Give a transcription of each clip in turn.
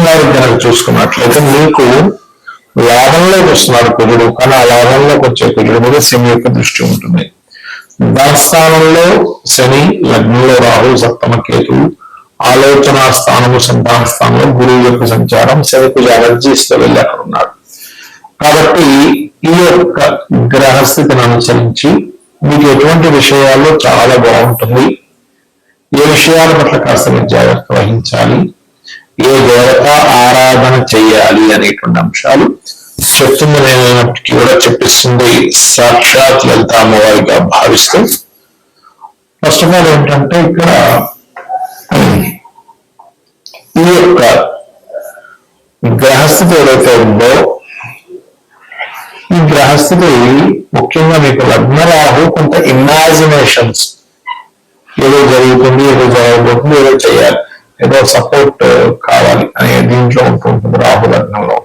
వారికి కనుక చూసుకున్నట్లయితే మీకు లాభంలోకి వస్తున్నాడు కుజుడు, కానీ ఆ లాభంలోకి వచ్చే కుజుడు మీద శని యొక్క దృష్టి ఉంటుంది. ధనస్థానంలో శని, లగ్నంలో రాహు, సప్తమ కేతువు, ఆలోచన స్థానము సంతాన స్థానంలో గురువు యొక్క సంచారం, శని కుజ ఎనర్జీస్తో వెళ్ళి అక్కడ ఉన్నాడు. కాబట్టి ఈ యొక్క గ్రహస్థితిని అనుసరించి మీకు ఎటువంటి విషయాల్లో చాలా బాగుంటుంది, ఏ విషయాల పట్ల కాస్త మీరు జాగ్రత్త వహించాలి, ఏ దేవత ఆరాధన చేయాలి అనేటువంటి అంశాలు చెప్తుంది. నేనప్పటికీ కూడా చెప్పిస్తుంది సాక్షాత్ లలిత అమ్మవారిగా భావిస్తూ, ఫస్ట్ ఆఫ్ ఆల్ ఏంటంటే ఇక్కడ ఈ యొక్క గ్రహస్థితి ఏదైతే ఉందో ఈ గ్రహస్థితి ముఖ్యంగా మీకు లగ్నరాహు కొంత ఇమాజినేషన్స్, ఏదో జరుగుతుంది, ఏదో జరగబోతుంది, ఏదో చేయాలి, ఏదో సపోర్ట్ కావాలి అనే దీంట్లో ఉంటుంటుంది రాహు లగ్నంలో.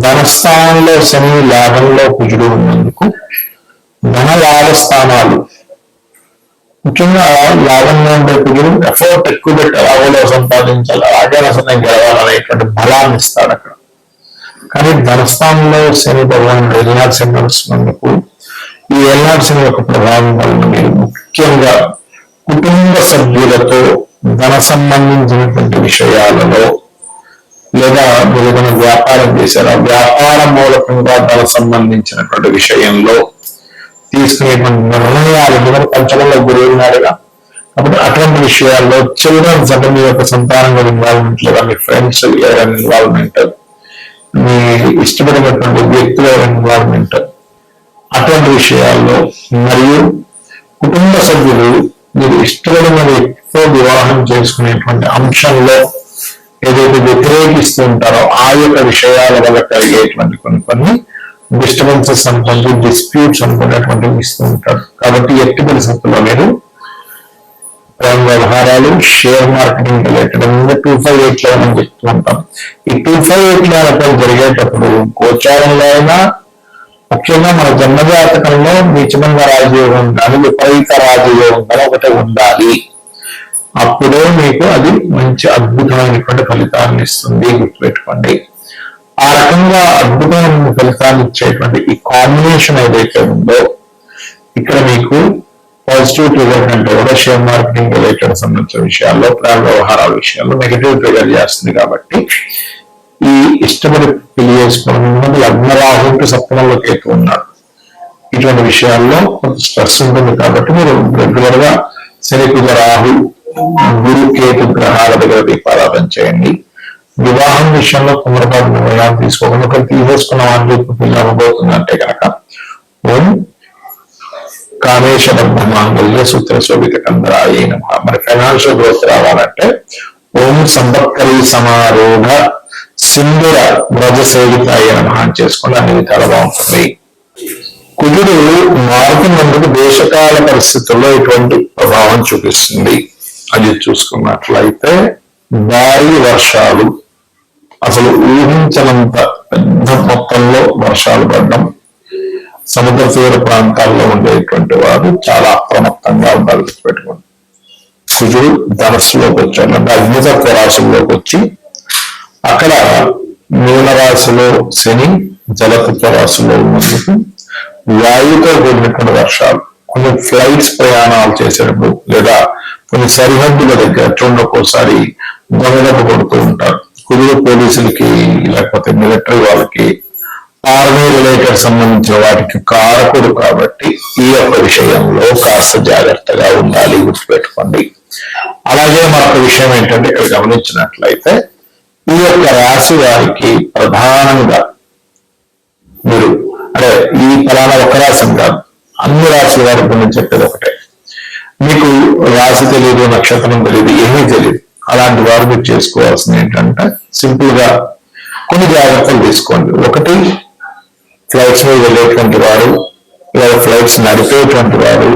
ధనస్థానంలో శని, లాభంలో కుజుడు ఉన్నందుకు ధన లాభ స్థానాలు, ముఖ్యంగా లాభంలో ఉండే కుజుడు ఎఫర్ట్ ఎక్కువ పెట్టి లాభంలో సంపాదించాలి, ఆచారసనం గెలవాలనేటువంటి బలాన్ని ఇస్తాడు అక్కడ. కానీ ధనస్థానంలో శని భగవానుడు ఏలినాటి శని నడుస్తున్నందుకు ఈ ఏలినాటి శని యొక్క ప్రభావం వలన మీరు ముఖ్యంగా కుటుంబ సభ్యులతో ధన సంబంధించినటువంటి విషయాలలో, లేదా మీరు ఏదైనా వ్యాపారం చేశారా, వ్యాపార మూలకంగా ధన సంబంధించినటువంటి విషయంలో తీసుకునేటువంటి నిర్ణయాలు, మీరు పంచమంలో గురువు ఉన్నాడుగా, కాబట్టి అటువంటి విషయాల్లో చిల్డ్రన్స్ అంటే మీ యొక్క సంతానం ఇన్వాల్వ్మెంట్, లేదా మీ ఫ్రెండ్స్ ఎవరైనా ఇన్వాల్వ్మెంట్, మీ ఇష్టపడినటువంటి వ్యక్తుల ఇన్వాల్వ్మెంట్, అటువంటి విషయాల్లో, మరియు కుటుంబ సభ్యులు మీరు ఇష్టపడిన వ్యక్తితో వివాహం చేసుకునేటువంటి అంశంలో ఏదైతే వ్యతిరేకిస్తూ ఉంటారో ఆ యొక్క విషయాల వల్ల కలిగేటువంటి కొన్ని డిస్టర్బెన్సెస్ అనుకోండి, డిస్ప్యూట్స్ అనుకునేటువంటివి ఇస్తూ ఉంటారు. కాబట్టి ఎట్టి పరిస్థితుల్లో మీరు ప్రేమ వ్యవహారాలు, షేర్ మార్కెటింగ్ రిలేటెడ్ 258 లో మనం చెప్తూ ఉంటాం. ఈ 258 లో జరిగేటప్పుడు గోచారంలో అయినా, ముఖ్యంగా మన జన్మజాతకంలో నీచమంగా రాజయోగం ఉండాలి, విపరీత రాజయోగం కానీ ఒకటే ఉండాలి. అప్పుడే మీకు అది మంచి అద్భుతమైనటువంటి ఫలితాన్ని ఇస్తుంది, గుర్తుపెట్టుకోండి. ఆ రకంగా అద్భుతమైన ఫలితాన్ని ఇచ్చేటువంటి ఈ కాంబినేషన్ ఏదైతే ఉందో ఇక్కడ మీకు పాజిటివ్ ట్రిగర్ అంటే కూడా షేర్ మార్కెటింగ్ రిలేటెడ్ సంబంధించిన విషయాల్లో, ప్రేమ వ్యవహారాల విషయాల్లో నెగిటివ్ ట్రిగర్ చేస్తుంది. కాబట్టి ఈ ఇష్టపడి పెళ్లి చేసుకోవడం లగ్నరాహుకి సప్తమంలో కేతు ఉన్నాడు, ఇటువంటి విషయాల్లో కొంత స్ట్రెస్ ఉంటుంది. కాబట్టి మీరు రెగ్యులర్ గా శని, కుజ, రాహు, గురు, కేతు గ్రహాల దగ్గర దీపారాధన చేయండి. వివాహం విషయంలో తొందరపాటు నిర్ణయాలు తీసుకోకుండా ఒకరు తీసేసుకున్న వాళ్ళు పిల్లలు అవ్వబోతుందంటే కనుక ఓం కామేశబద్ధ మాంగళ్య సూత్ర శోభిత కందరాయ నమః. మరి ఫైనాన్షియల్ గ్రోత్ రావాలంటే ఓం సంపత్కరీ సమారోహ సింధుర వ్రజ సేవితాయ నమః అని చేసుకుని అన్ని విధాలు బాగుంటుంది. కుజుడు మారుతున్నందుకు దేశకాల పరిస్థితుల్లో ఎటువంటి ప్రభావం చూపిస్తుంది అది చూసుకున్నట్లయితే భారీ వర్షాలు, అసలు ఊహించనంత పెద్ద మొత్తంలో వర్షాలు పడడం, సముద్ర తీర ప్రాంతాల్లో ఉండేటువంటి వారు చాలా అప్రమత్తంగా ఉండాలి. పెట్టుకోండి. కుజుడు ధనస్సులోకి వచ్చాడు అంటే అగ్నితత్వ రాశుల్లోకి వచ్చి అక్కడ మీనరాశిలో శని, జలతత్వ రాశిలో ఉన్నందుకు వాయుతో కూడినటువంటి వర్షాలు, కొన్ని ఫ్లైట్స్ ప్రయాణాలు చేసేటప్పుడు, లేదా కొన్ని సరిహద్దుల దగ్గర చూడకోసారి దొంగదెబ్బ కొడుతూ ఉంటారు. కుదురు పోలీసులకి, లేకపోతే మిలిటరీ వాళ్ళకి, ఆర్మీ రిలేటెడ్ సంబంధించిన వాటికి కారకుడు. కాబట్టి ఈ యొక్క విషయంలో కాస్త జాగ్రత్తగా ఉండాలి, గుర్తుపెట్టుకోండి. అలాగే మరొక విషయం ఏంటంటే ఇక్కడ గమనించినట్లయితే ఈ యొక్క రాశి వారికి ప్రధానంగా మీరు అంటే ఈ ఫలానా ఒక రాశి కాదు, అన్ని రాశుల వారి గురించి చెప్పేది ఒకటే. మీకు రాశి తెలియదు, నక్షత్రం తెలియదు, ఏమీ తెలియదు, అలాంటి వారు మీరు చేసుకోవాల్సింది ఏంటంటే సింపుల్ గా కొన్ని జాగ్రత్తలు తీసుకోండి. ఒకటి, ఫ్లైట్స్ మీద వెళ్ళేటువంటి వారు, లేదా ఫ్లైట్స్ నడిపేటువంటి వారు,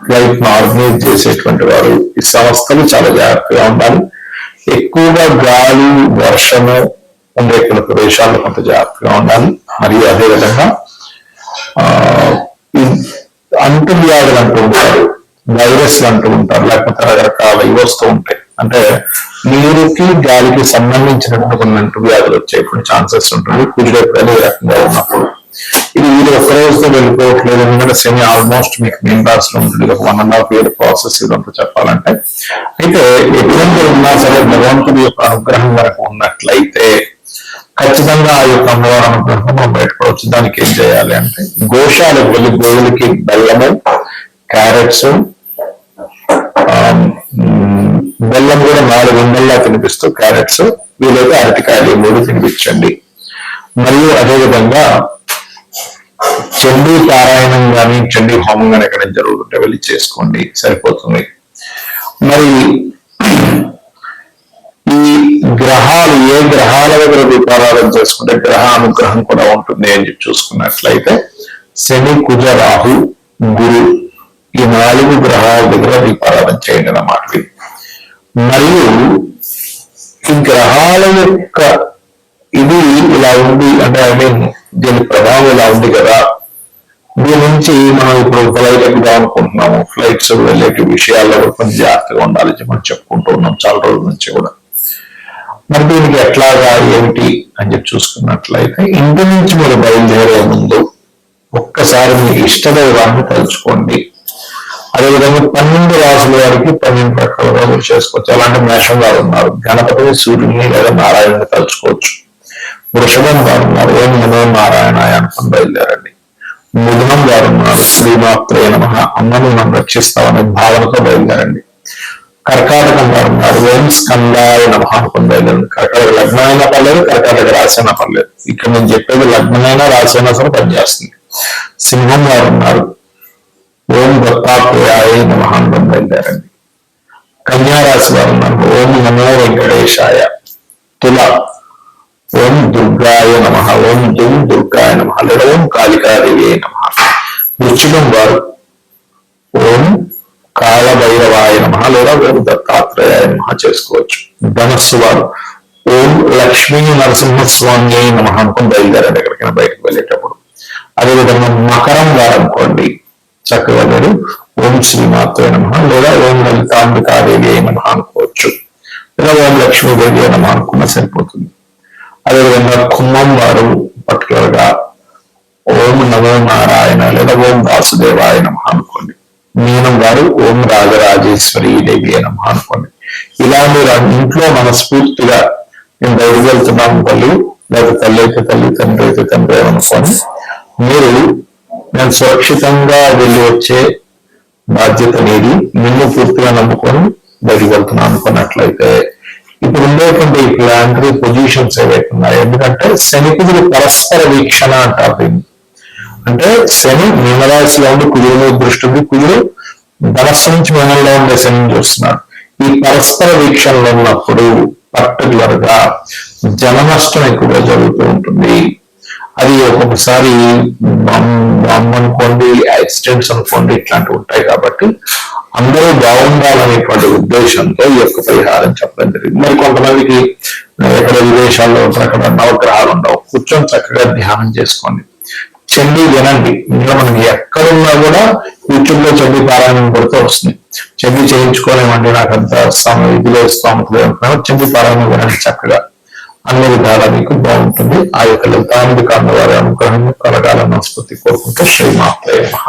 ఫ్లైట్ ను ఆర్గనైజ్ చేసేటువంటి వారు, ఈ సంస్థలు చాలా జాగ్రత్తగా ఉండాలి. ఎక్కువగా గాలి, వర్షము ఉండేటువంటి ప్రదేశాల్లో కొంత జాగ్రత్తగా ఉండాలి. మరియు అదేవిధంగా అంటు వ్యాధులు అంటూ ఉంటారు, వైరస్లు అంటూ ఉంటారు, లేకపోతే రకరకాల ఇవి వస్తూ ఉంటాయి. అంటే నీరుకి గాలికి సంబంధించినటువంటి కొన్ని అంటువ్యాధులు వచ్చేటువంటి ఛాన్సెస్ ఉంటుంది. కుజుడు ఎప్పుడైనా ఈ రకంగా ఉన్నప్పుడు ఇది వీళ్ళు ఒక్క రోజుతో వెళ్ళిపోవట్లేదు. ఎందుకంటే శని ఆల్మోస్ట్ మీకు మీన రాశిలో ఉంటుంది. ఒక 1.5 year ప్రాసెస్ ఇదంతా చెప్పాలంటే. అయితే ఎటువంటి ఉన్నా సరే భగవంతుడి యొక్క అనుగ్రహం వరకు ఉన్నట్లయితే ఖచ్చితంగా ఆ యొక్క అమ్మవారి అనుగ్రహం మనం బయటపడవచ్చు. దానికి ఏం చేయాలి అంటే గోశాలకు వెళ్ళి గోవులకి బెల్లము, క్యారెట్స్, బెల్లం కూడా 4 ఉండల్లా తినిపిస్తూ క్యారెట్స్, వీలైతే అరటికాయలు 3 తినిపించండి. మరియు అదేవిధంగా చండీ పారాయణం కానీ చండీ హోమం కానీ ఎక్కడ జరుగుతుంటే వెళ్ళి చేసుకోండి, సరిపోతుంది. మరి ఈ గ్రహాలు ఏ గ్రహాల దగ్గర దీపారాధన చేసుకుంటే గ్రహ అనుగ్రహం కూడా ఉంటుంది అని చెప్పి చూసుకున్నట్లయితే శని, కుజ, రాహు, గురు ఈ 4 గ్రహాల దగ్గర దీపారాధన చేయండి అన్నమాట. మరియు ఈ గ్రహాల యొక్క ఇది ఇలా ఉంది అంటే దీని ప్రభావం ఇలా ఉంది కదా, దీని నుంచి మనం ఇప్పుడు ఫ్లైట్ ఎక్కుదాం అనుకుంటున్నాము. ఫ్లైట్స్ వెళ్ళేటి విషయాల్లో కొంచెం జాగ్రత్తగా ఉండాలి మనం చెప్పుకుంటూ ఉన్నాం చాలా రోజుల నుంచి కూడా. మరి దీనికి ఎట్లాగా ఏమిటి అని చెప్పి చూసుకున్నట్లయితే ఇంటి నుంచి మీరు బయలుదేరే ముందు ఒక్కసారి మీ ఇష్టదైవాన్ని తలుచుకోండి. అదేవిధంగా 12 రాసుల వారికి 12 రకాలుగా మీరు చేసుకోవచ్చు. అలాంటి మేషం వారు ఉన్నారు, గణపతిని, సూర్యుని లేదా నారాయణని తలుచుకోవచ్చు. వృషభం వారు ఉన్నారు, ఓం నమో నారాయణాయ అనుకుని బయలుదేరండి. మిథునం వారు ఉన్నారు, శ్రీమాత్రే నమః, అమ్మను నన్ను రక్షిస్తామనే భావనతో బయలుదేరండి. కర్కాటకం వారు ఉన్నారు, ఓం స్కందాయ నమః అనుకుని బయలుదేరండి. కర్కాటక లగ్నం అయినా పర్లేదు, కర్కాటక రాశి అయినా పర్లేదు. ఇక్కడ నేను చెప్పేది లగ్నమైనా రాశి అయినా సరే పనిచేస్తుంది. సింహం వారు ఉన్నారు, ఓం దత్తాత్రేయాయ నమః అనుకుని బయలుదేరండి. కన్యారాశి వారు ఉన్నారు, ఓం నమో వెంకటేశాయ. తుల, ఓం దుర్గాయ నమః, ఓం దుర్గాయ నమః లేదా ఓం కాళికాదేవి నమః. వృశ్చికం వారు ఓం కాళభైరవాయ నమః లేదా ఓం దత్తాత్రేయాయ నమః చేసుకోవచ్చు. ధనస్సు వారు ఓం లక్ష్మీ నరసింహస్వామి నమః అనుకుని బయలుదేరండి ఎక్కడికైనా బయటకు వెళ్ళేటప్పుడు. అదేవిధంగా మకరం వారు అనుకోండి, చక్కగా మీరు ఓం శ్రీమాత్రే నమః లేదా ఓం లలితాంబికాదేవి నమః అనుకోవచ్చు, లేదా ఓం లక్ష్మీదేవి నమః అనుకున్నా సరిపోతుంది. అదేవిధంగా కుంభం వారు పర్టికులర్ గా ఓం నమో నారాయణ లేదా ఓం వాసుదేవాయ నమః అనుకోండి. మీనం వారు ఓం రాజరాజేశ్వరి దేవి నమః అనుకోండి. ఇలా మీరు ఇంట్లో మనస్ఫూర్తిగా నేను బయటకు వెళ్తున్నాను తల్లి, లేదా తల్లి అయితే తల్లి, తండ్రి అయితే తండ్రి అనుకోని మీరు నేను సురక్షితంగా వెళ్ళి వచ్చే బాధ్యత అనేది నిన్ను పూర్తిగా నమ్ముకొని బయటకు వెళ్తున్నాను అనుకున్నట్లయితే ఇప్పుడు ఉండేటువంటి ప్లానటరీ పొజిషన్స్ ఏవైతే ఉన్నాయో, ఎందుకంటే శని కుజుడు పరస్పర వీక్షణ అంటారు దీన్ని. అంటే శని మీనరాశిలో ఉండి కుజుడు మీద దృష్టి ఉంది, కుజుడు ధనస్సు నుంచి మీనంలో ఉండే శని చూస్తున్నాడు. ఈ పరస్పర వీక్షణలో ఉన్నప్పుడు పర్టికులర్ గా జన నష్టం ఎక్కువగా జరుగుతూ ఉంటుంది. అది ఒక్కొక్కసారి బాంబు అనుకోండి, యాక్సిడెంట్స్ అనుకోండి, ఇట్లాంటివి ఉంటాయి. కాబట్టి అందరూ బాగుండాలనేటువంటి ఉద్దేశంతో ఈ యొక్క పరిహారం చెప్పడం జరిగింది. మరి కొంతమందికి ఎక్కడ విదేశాల్లో ఉంటారు, అక్కడ నవగ్రహాలు ఉండవు, కూర్చొని చక్కగా ధ్యానం చేసుకోండి, చండీ వినండి. ఇంకా మనకి ఎక్కడున్నా కూడా యూట్యూబ్ లో చండీ పారాయణం కొడితే వస్తుంది. చండీ చేయించుకోలేమండి, నాకు అంత ఇదిలో స్తోమత అనుకున్నా చండీ పారాయణం వినండి, చక్కగా అన్ని విధాలా మీకు బాగుంటుంది. ఆ యొక్క లలితాంబిక అమ్మవారి అనుగ్రహం కలగాలన్న స్ఫూర్తి కోరుకుంటూ శ్రీమాత్రే నమః.